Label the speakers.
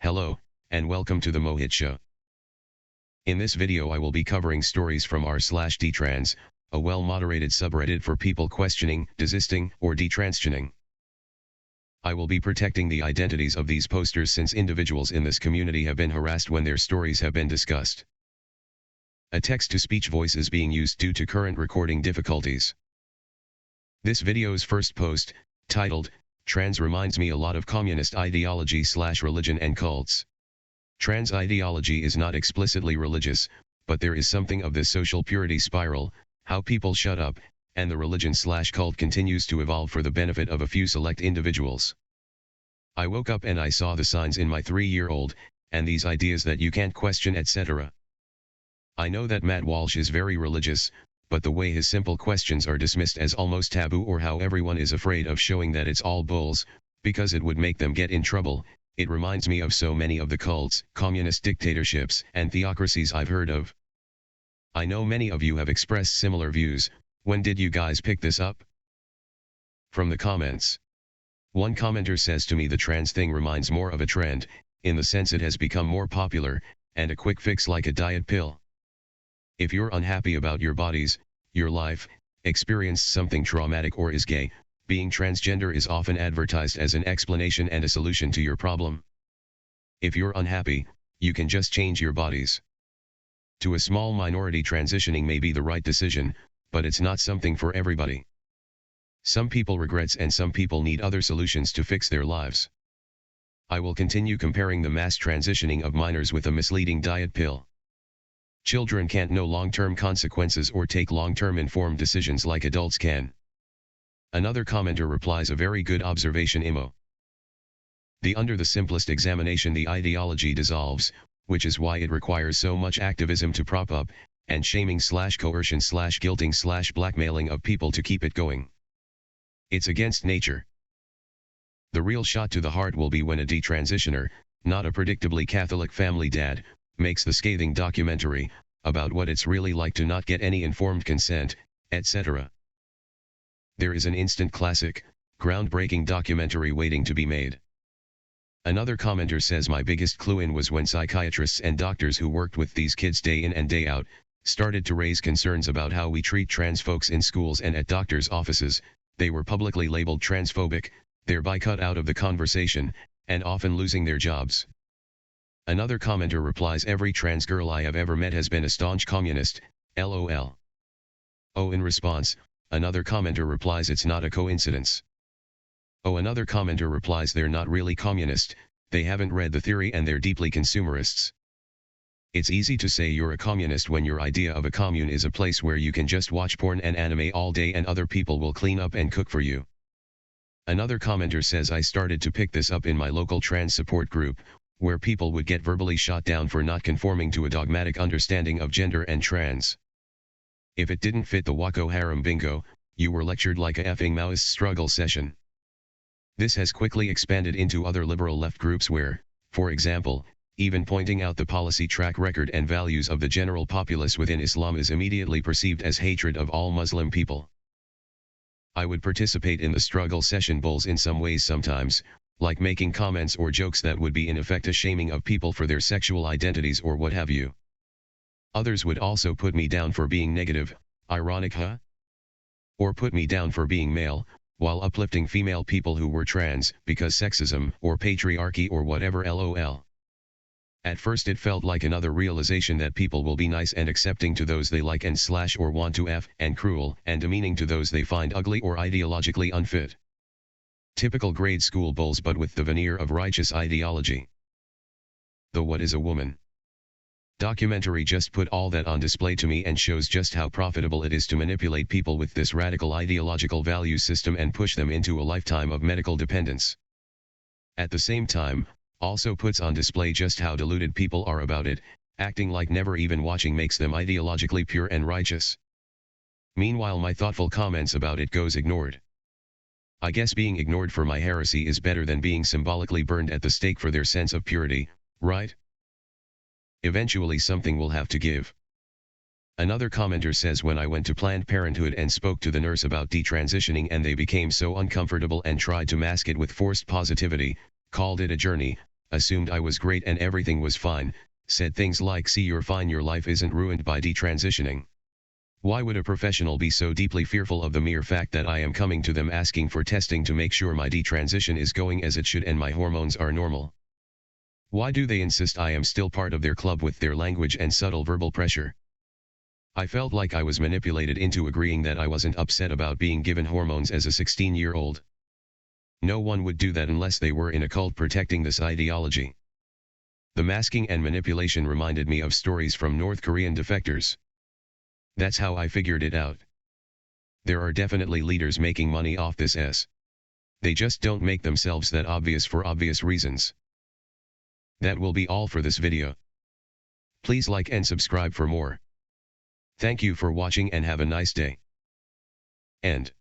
Speaker 1: Hello, and welcome to the Mohit Show. In this video I will be covering stories from r/detrans, a well-moderated subreddit for people questioning, desisting, or detransitioning. I will be protecting the identities of these posters since individuals in this community have been harassed when their stories have been discussed. A text-to-speech voice is being used due to current recording difficulties. This video's first post, titled, "Trans reminds me a lot of communist ideology/religion and cults." Trans ideology is not explicitly religious, but there is something of this social purity spiral, how people shut up, and the religion/cult continues to evolve for the benefit of a few select individuals. I woke up and I saw the signs in my 3-year-old, and these ideas that you can't question, etc. I know that Matt Walsh is very religious, but the way his simple questions are dismissed as almost taboo, or how everyone is afraid of showing that it's all bulls, because it would make them get in trouble, it reminds me of so many of the cults, communist dictatorships, and theocracies I've heard of. I know many of you have expressed similar views. When did you guys pick this up? From the comments. One commenter says to me the trans thing reminds more of a trend, in the sense it has become more popular, and a quick fix like a diet pill. If you're unhappy about your bodies, your life, experienced something traumatic, or is gay, being transgender is often advertised as an explanation and a solution to your problem. If you're unhappy, you can just change your bodies. To a small minority, transitioning may be the right decision, but it's not something for everybody. Some people regrets and some people need other solutions to fix their lives. I will continue comparing the mass transitioning of minors with a misleading diet pill. Children can't know long-term consequences or take long-term informed decisions like adults can. Another commenter replies, a very good observation, Imo. Under the simplest examination the ideology dissolves, which is why it requires so much activism to prop up, and shaming/coercion/guilting/blackmailing of people to keep it going. It's against nature. The real shot to the heart will be when a detransitioner, not a predictably Catholic family dad, makes the scathing documentary about what it's really like to not get any informed consent, etc. There is an instant classic, groundbreaking documentary waiting to be made. Another commenter says, my biggest clue in was when psychiatrists and doctors who worked with these kids day in and day out started to raise concerns about how we treat trans folks in schools and at doctors' offices. They were publicly labeled transphobic, thereby cut out of the conversation, and often losing their jobs. Another commenter replies, every trans girl I have ever met has been a staunch communist, lol. Oh, in response, another commenter replies, it's not a coincidence. Oh, another commenter replies, they're not really communist, they haven't read the theory and they're deeply consumerists. It's easy to say you're a communist when your idea of a commune is a place where you can just watch porn and anime all day and other people will clean up and cook for you. Another commenter says, I started to pick this up in my local trans support group, where people would get verbally shot down for not conforming to a dogmatic understanding of gender and trans. If it didn't fit the Wako Harem bingo, you were lectured like a effing Maoist struggle session. This has quickly expanded into other liberal left groups where, for example, even pointing out the policy track record and values of the general populace within Islam is immediately perceived as hatred of all Muslim people. I would participate in the struggle session bulls in some ways sometimes, like making comments or jokes that would be in effect a shaming of people for their sexual identities or what have you. Others would also put me down for being negative, ironic huh? Or put me down for being male, while uplifting female people who were trans, because sexism, or patriarchy or whatever lol. At first it felt like another realization that people will be nice and accepting to those they like and / or want to f, and cruel and demeaning to those they find ugly or ideologically unfit. Typical grade school bulls, but with the veneer of righteous ideology. The What is a Woman? Documentary just put all that on display to me and shows just how profitable it is to manipulate people with this radical ideological value system and push them into a lifetime of medical dependence. At the same time, also puts on display just how deluded people are about it, acting like never even watching makes them ideologically pure and righteous. Meanwhile my thoughtful comments about it goes ignored. I guess being ignored for my heresy is better than being symbolically burned at the stake for their sense of purity, right? Eventually something will have to give. Another commenter says, when I went to Planned Parenthood and spoke to the nurse about detransitioning and they became so uncomfortable and tried to mask it with forced positivity, called it a journey, assumed I was great and everything was fine, said things like, "See, you're fine, your life isn't ruined by detransitioning." Why would a professional be so deeply fearful of the mere fact that I am coming to them asking for testing to make sure my detransition is going as it should and my hormones are normal? Why do they insist I am still part of their club with their language and subtle verbal pressure? I felt like I was manipulated into agreeing that I wasn't upset about being given hormones as a 16-year-old. No one would do that unless they were in a cult protecting this ideology. The masking and manipulation reminded me of stories from North Korean defectors. That's how I figured it out. There are definitely leaders making money off this s. They just don't make themselves that obvious for obvious reasons. That will be all for this video. Please like and subscribe for more. Thank you for watching and have a nice day. End.